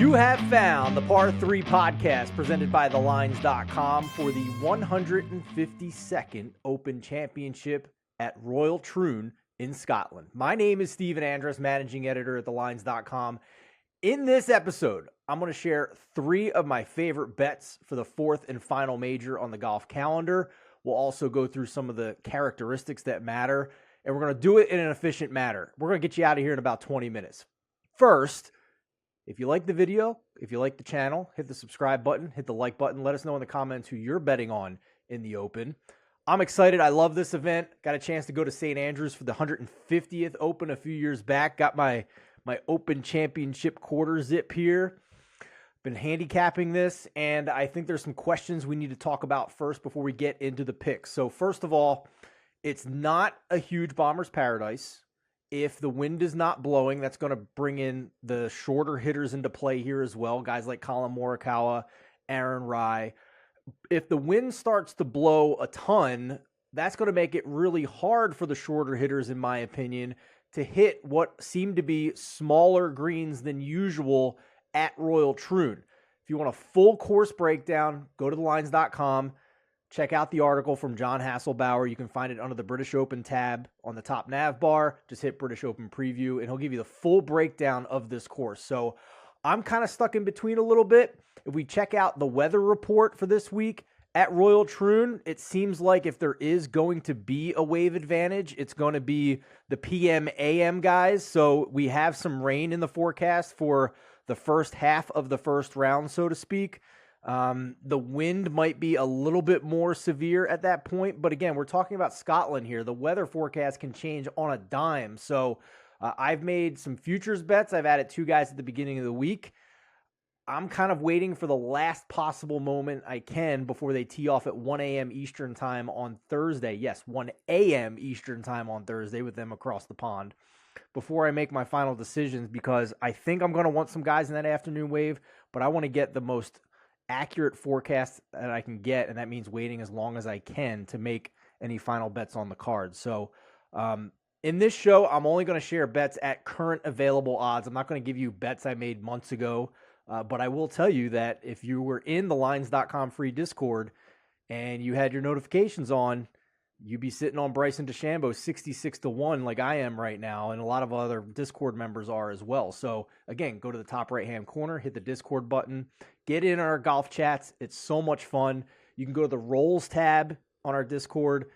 You have found the Par 3 podcast presented by thelines.com for the 152nd Open Championship at Royal Troon in Scotland. My name is Stephen Andress, managing editor at thelines.com. In this episode, I'm going to share 3 of my favorite bets for the 4th and final major on the golf calendar. We'll also go through some of the characteristics that matter, and we're going to do it in an efficient manner. We're going to get you out of here in about 20 minutes. First, if you like the video, if you like the channel, hit the subscribe button, hit the like button. Let us know in the comments who you're betting on in the Open. I'm excited. I love this event. Got a chance to go to St. Andrews for the 150th Open a few years back. Got my Open Championship quarter zip here. Been handicapping this, and I think there's some questions we need to talk about first before we get into the picks. So first of all, it's not a huge bomber's paradise. If the wind is not blowing, that's going to bring in the shorter hitters into play here as well. Guys like Colin Morikawa, Aaron Rai. If the wind starts to blow a ton, that's going to make it really hard for the shorter hitters, in my opinion, to hit what seem to be smaller greens than usual at Royal Troon. If you want a full course breakdown, go to thelines.com. Check out the article from John Hasselbauer. You can find it under the British Open tab on the top nav bar. Just hit British Open Preview, and he'll give you the full breakdown of this course. So I'm kind of stuck in between a little bit. If we check out the weather report for this week at Royal Troon, it seems like if there is going to be a wave advantage, it's going to be the PM AM guys. So we have some rain in the forecast for the first half of the first round, so to speak. The wind might be a little bit more severe at that point, but again, we're talking about Scotland here. The weather forecast can change on a dime. So I've made some futures bets. I've added 2 guys at the beginning of the week. I'm kind of waiting for the last possible moment I can before they tee off at 1 a.m. Eastern time on Thursday. Yes, 1 a.m. Eastern time on Thursday with them across the pond before I make my final decisions, because I think I'm going to want some guys in that afternoon wave, but I want to get the most accurate forecast that I can get, and that means waiting as long as I can to make any final bets on the card. So in this show, I'm only going to share bets at current available odds. I'm not going to give you bets I made months ago, but I will tell you that if you were in the lines.com free Discord and you had your notifications on, you'd be sitting on Bryson DeChambeau 66-1 like I am right now, and a lot of other Discord members are as well. So again, go to the top right-hand corner, hit the Discord button, get in our golf chats. It's so much fun. You can go to the Rolls tab on our Discord,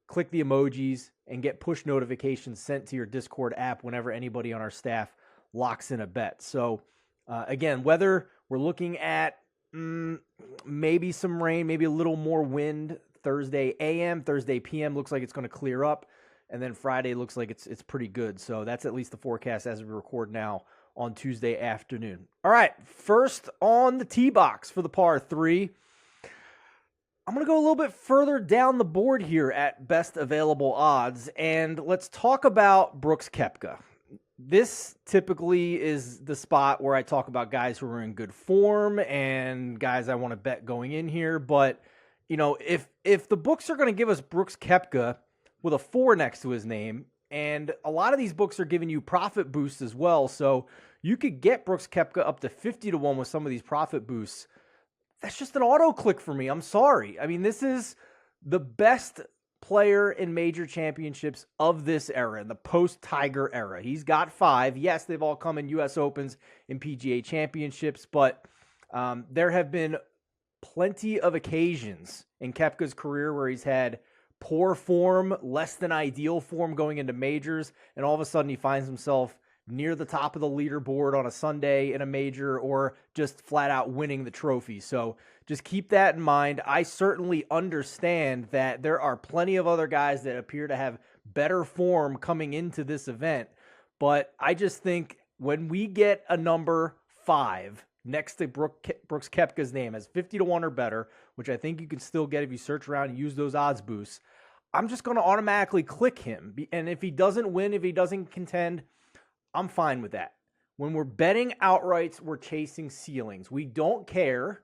click the emojis, and get push notifications sent to your Discord app whenever anybody on our staff locks in a bet. So again, whether we're looking at maybe some rain, maybe a little more wind, Thursday AM, Thursday PM looks like it's going to clear up, and then Friday looks like it's pretty good. So that's at least the forecast as we record now on Tuesday afternoon. All right, first on the tee box for the Par 3. I'm going to go a little bit further down the board here at best available odds, and let's talk about Brooks Koepka. This typically is the spot where I talk about guys who are in good form and guys I want to bet going in here, but you know, if the books are going to give us Brooks Koepka with a 4 next to his name, and a lot of these books are giving you profit boosts as well, so you could get Brooks Koepka up to 50-1 with some of these profit boosts. That's just an auto click for me. I'm sorry. I mean, this is the best player in major championships of this era, in the post-Tiger era. He's got 5. Yes, they've all come in U.S. Opens and PGA Championships, but there have been plenty of occasions in Koepka's career where he's had poor form, less than ideal form going into majors, and all of a sudden he finds himself near the top of the leaderboard on a Sunday in a major, or just flat out winning the trophy. So just keep that in mind. I certainly understand that there are plenty of other guys that appear to have better form coming into this event, but I just think when we get a number 5 next to Brooks Koepka's name as 50-1 or better, which I think you can still get if you search around and use those odds boosts, I'm just going to automatically click him. And if he doesn't win, if he doesn't contend, I'm fine with that. When we're betting outrights, we're chasing ceilings. We don't care,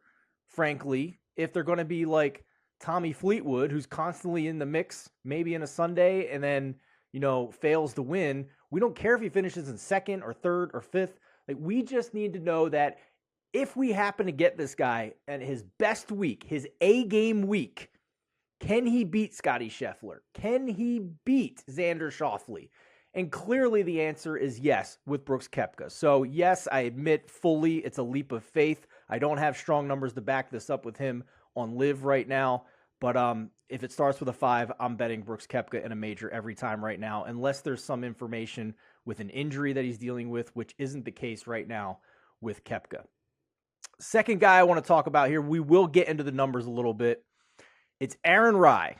frankly, if they're going to be like Tommy Fleetwood, who's constantly in the mix, maybe in a Sunday, and then, fails to win. We don't care if he finishes in second or third or fifth. Like, we just need to know that if we happen to get this guy at his best week, his A-game week, can he beat Scotty Scheffler? Can he beat Xander Schauffele? And clearly the answer is yes with Brooks Koepka. So yes, I admit fully it's a leap of faith. I don't have strong numbers to back this up with him on live right now. But if it starts with a 5, I'm betting Brooks Koepka in a major every time right now, unless there's some information with an injury that he's dealing with, which isn't the case right now with Koepka. Second guy I want to talk about here, we will get into the numbers a little bit. It's Aaron Rai.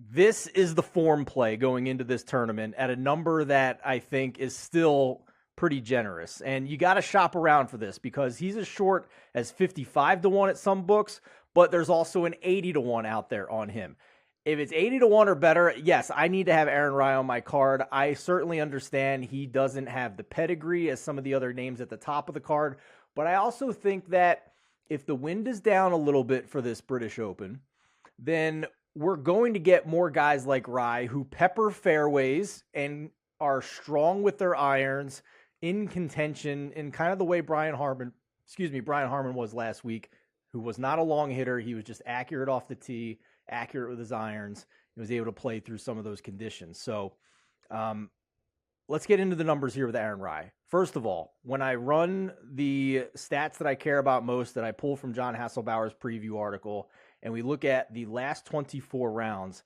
This is the form play going into this tournament at a number that I think is still pretty generous. And you got to shop around for this because he's as short as 55-1 at some books, but there's also an 80-1 out there on him. If it's 80-1 or better, yes, I need to have Aaron Rai on my card. I certainly understand he doesn't have the pedigree as some of the other names at the top of the card, but I also think that if the wind is down a little bit for this British Open, then we're going to get more guys like Rai who pepper fairways and are strong with their irons in contention in kind of the way Brian Harman was last week, who was not a long hitter. He was just accurate off the tee, accurate with his irons. He was able to play through some of those conditions. So let's get into the numbers here with Aaron Rai. First of all, when I run the stats that I care about most that I pull from John Hasselbauer's preview article, and we look at the last 24 rounds,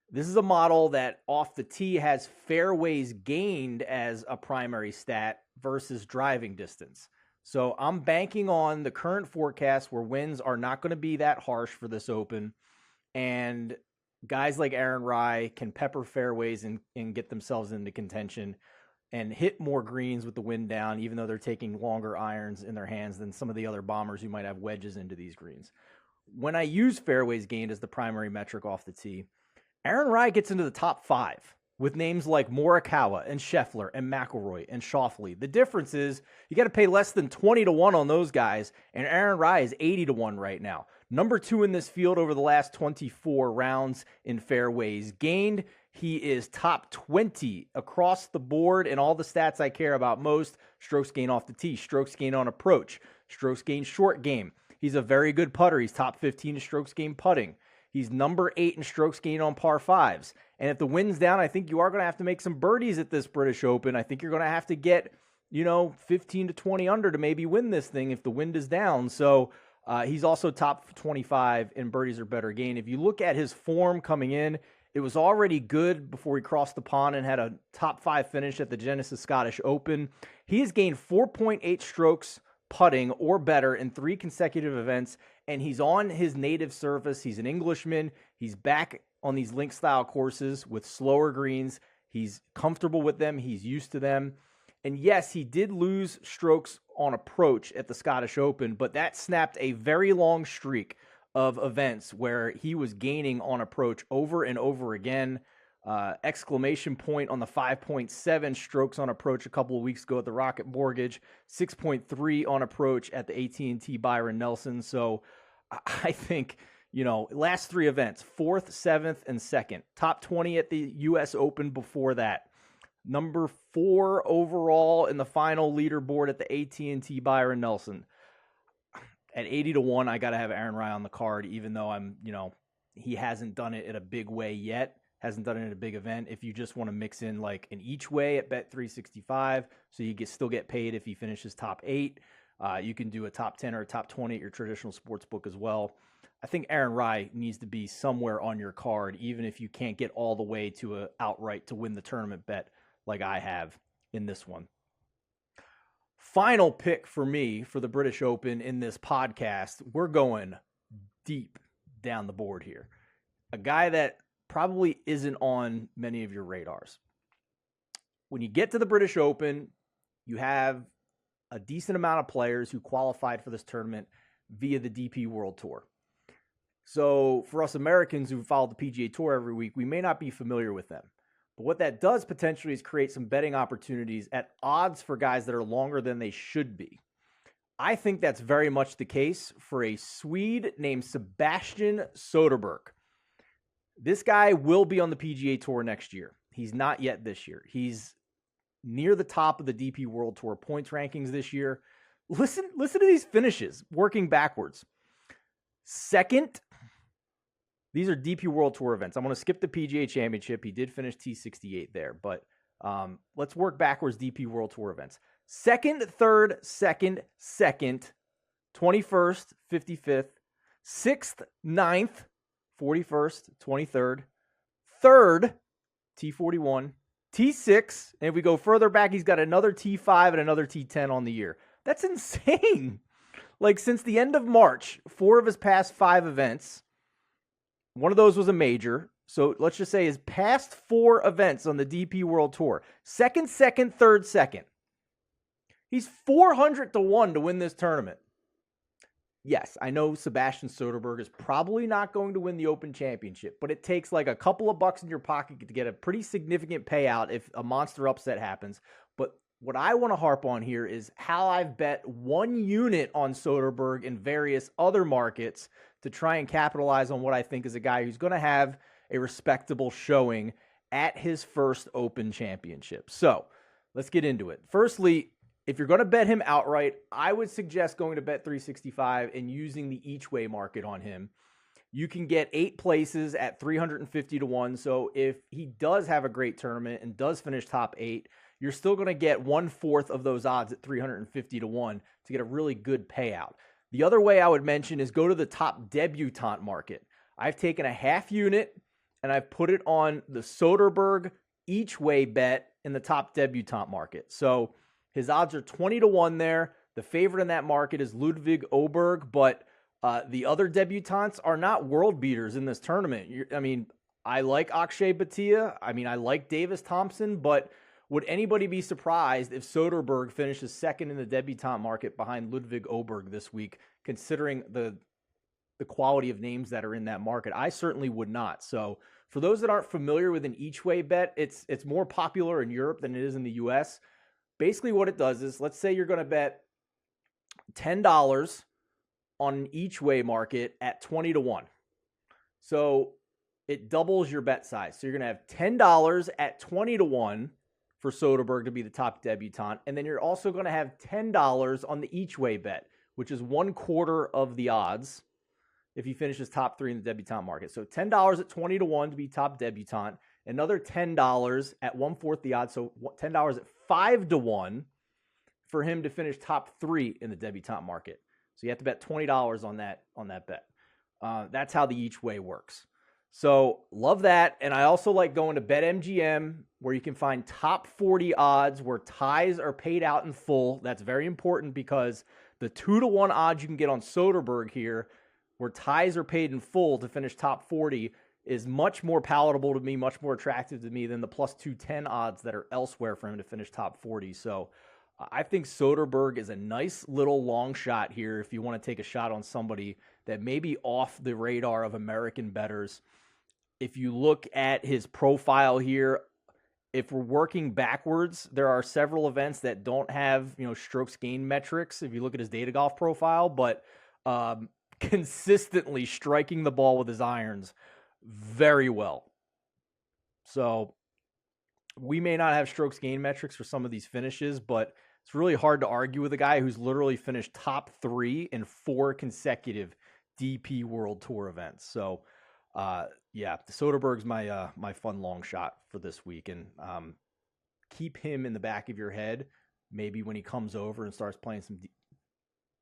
this is a model that off the tee has fairways gained as a primary stat versus driving distance. So I'm banking on the current forecast where winds are not going to be that harsh for this Open, and guys like Aaron Rai can pepper fairways and get themselves into contention and hit more greens with the wind down, even though they're taking longer irons in their hands than some of the other bombers who might have wedges into these greens. When I use fairways gained as the primary metric off the tee, Aaron Rai gets into the top 5 with names like Morikawa and Scheffler and McIlroy and Schauffele. The difference is you got to pay less than 20-1 on those guys, and Aaron Rai is 80-1 right now. Number 2 in this field over the last 24 rounds in fairways gained. He is top 20 across the board in all the stats I care about most. Strokes gained off the tee, strokes gained on approach, strokes gained short game. He's a very good putter. He's top 15 in strokes gained putting. He's number 8 in strokes gained on par 5s. And if the wind's down, I think you are going to have to make some birdies at this British Open. I think you're going to have to get, 15 to 20 under to maybe win this thing if the wind is down. So he's also top 25 in birdies or better gain. If you look at his form coming in, it was already good before he crossed the pond and had a top 5 finish at the Genesis Scottish Open. He has gained 4.8 strokes putting or better in 3 consecutive events, and he's on his native surface. He's an Englishman. He's back on these link style courses with slower greens. He's comfortable with them. He's used to them. And yes, he did lose strokes on approach at the Scottish Open, but that snapped a very long streak of events where he was gaining on approach over and over again. Exclamation point on the 5.7 strokes on approach a couple of weeks ago at the Rocket Mortgage, 6.3 on approach at the AT&T Byron Nelson. So I think, last 3 events, 4th, 7th, and 2nd, top 20 at the U.S. Open before that. Number 4 overall in the final leaderboard at the AT&T Byron Nelson. At 80-1, I got to have Aaron Rai on the card, even though he hasn't done it in a big way yet. Hasn't done it in a big event. If you just want to mix in like an each way at Bet365, so you still get paid if he finishes top 8, you can do a top 10 or a top 20 at your traditional sports book as well. I think Aaron Rai needs to be somewhere on your card, even if you can't get all the way to a outright to win the tournament bet like I have in this one. Final pick for me for the British Open in this podcast. We're going deep down the board here. A guy that probably isn't on many of your radars. When you get to the British Open, you have a decent amount of players who qualified for this tournament via the DP World Tour. So for us Americans who follow the PGA Tour every week, we may not be familiar with them. But what that does potentially is create some betting opportunities at odds for guys that are longer than they should be. I think that's very much the case for a Swede named Sebastian Soderberg. This guy will be on the PGA Tour next year. He's not yet this year. He's near the top of the DP World Tour points rankings this year. listen to these finishes, working backwards. Second, these are DP World Tour events. I'm going to skip the PGA Championship. He did finish T68 there, but let's work backwards DP World Tour events. Second, third, second, 21st, 55th, 6th, 9th, 41st, 23rd, 3rd, T41, T6, and if we go further back, he's got another T5 and another T10 on the year. That's insane. Like, since the end of March, 4 of his past 5 events, one of those was a major. So let's just say his past 4 events on the DP World Tour, second, third, second. He's 400 to 1 to win this tournament. Yes, I know Sebastian Soderberg is probably not going to win the Open Championship, but it takes like a couple of bucks in your pocket to get a pretty significant payout if a monster upset happens. But what I want to harp on here is how I've bet 1 unit on Soderberg in various other markets to try and capitalize on what I think is a guy who's going to have a respectable showing at his first Open Championship. So let's get into it. Firstly, if you're going to bet him outright, I would suggest going to Bet365 and using the each way market on him. You can get 8 places at 350 to 1. So if he does have a great tournament and does finish top 8, you're still going to get 1/4 of those odds at 350 to 1 to get a really good payout. The other way I would mention is go to the top debutante market. I've taken a half unit and I've put it on the Soderberg each way bet in the top debutante market. So his odds are 20 to 1 there. The favorite in that market is Ludwig Oberg, but the other debutantes are not world beaters in this tournament. I like Akshay Bhatia. I like Davis Thompson, but would anybody be surprised if Soderberg finishes second in the debutante market behind Ludwig Oberg this week, considering the quality of names that are in that market? I certainly would not. So for those that aren't familiar with an each way bet, it's more popular in Europe than it is in the US. Basically what it does is, let's say you're going to bet $10 on an each way market at 20 to 1. So it doubles your bet size. So you're going to have $10 at 20 to 1 for Soderberg to be the top debutante. And then you're also going to have $10 on the each way bet, which is 1/4 of the odds if he finishes top 3 in the debutante market. So $10 at 20 to 1 to be top debutante. Another $10 at 1/4 the odds. So $10 at 5 to 1 for him to finish top 3 in the debutante market. So you have to bet $20 on that bet. That's how the each way works. So love that. And I also like going to BetMGM, where you can find top 40 odds where ties are paid out in full. That's very important because the 2 to 1 odds you can get on Soderberg here, where ties are paid in full to finish top 40, is much more palatable to me, much more attractive to me than the plus 210 odds that are elsewhere for him to finish top 40. So I think Soderberg is a nice little long shot here if you want to take a shot on somebody that may be off the radar of American bettors. If you look at his profile here, if we're working backwards, there are several events that don't have, strokes gained metrics if you look at his data golf profile, but consistently striking the ball with his irons very well. So we may not have strokes gained metrics for some of these finishes, but it's really hard to argue with a guy who's literally finished top 3 in 4 consecutive DP World Tour events. So Soderberg's my fun long shot for this week, and keep him in the back of your head. Maybe when he comes over and starts playing some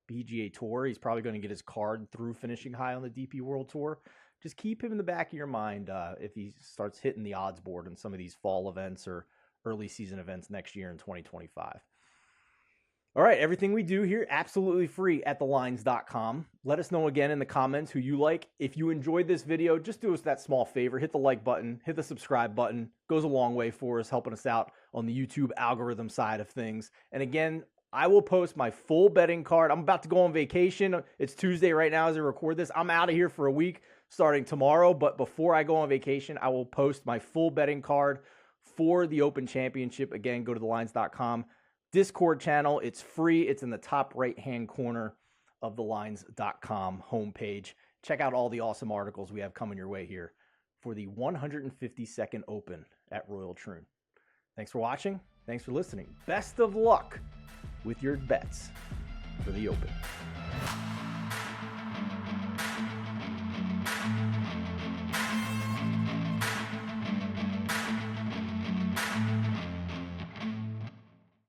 PGA Tour, he's probably going to get his card through finishing high on the DP World Tour. Just keep him in the back of your mind if he starts hitting the odds board in some of these fall events or early season events next year in 2025. All right, everything we do here, absolutely free at thelines.com. Let us know again in the comments who you like. If you enjoyed this video, just do us that small favor. Hit the like button, hit the subscribe button. Goes a long way for us, helping us out on the YouTube algorithm side of things. And again, I will post my full betting card. I'm about to go on vacation. It's Tuesday right now as I record this. I'm out of here for a week starting tomorrow. But before I go on vacation, I will post my full betting card for the Open Championship. Again, go to thelines.com. Discord channel. It's free. It's in the top right-hand corner of thelines.com homepage. Check out all the awesome articles we have coming your way here for the 152nd Open at Royal Troon. Thanks for watching. Thanks for listening. Best of luck with your bets. for the Open.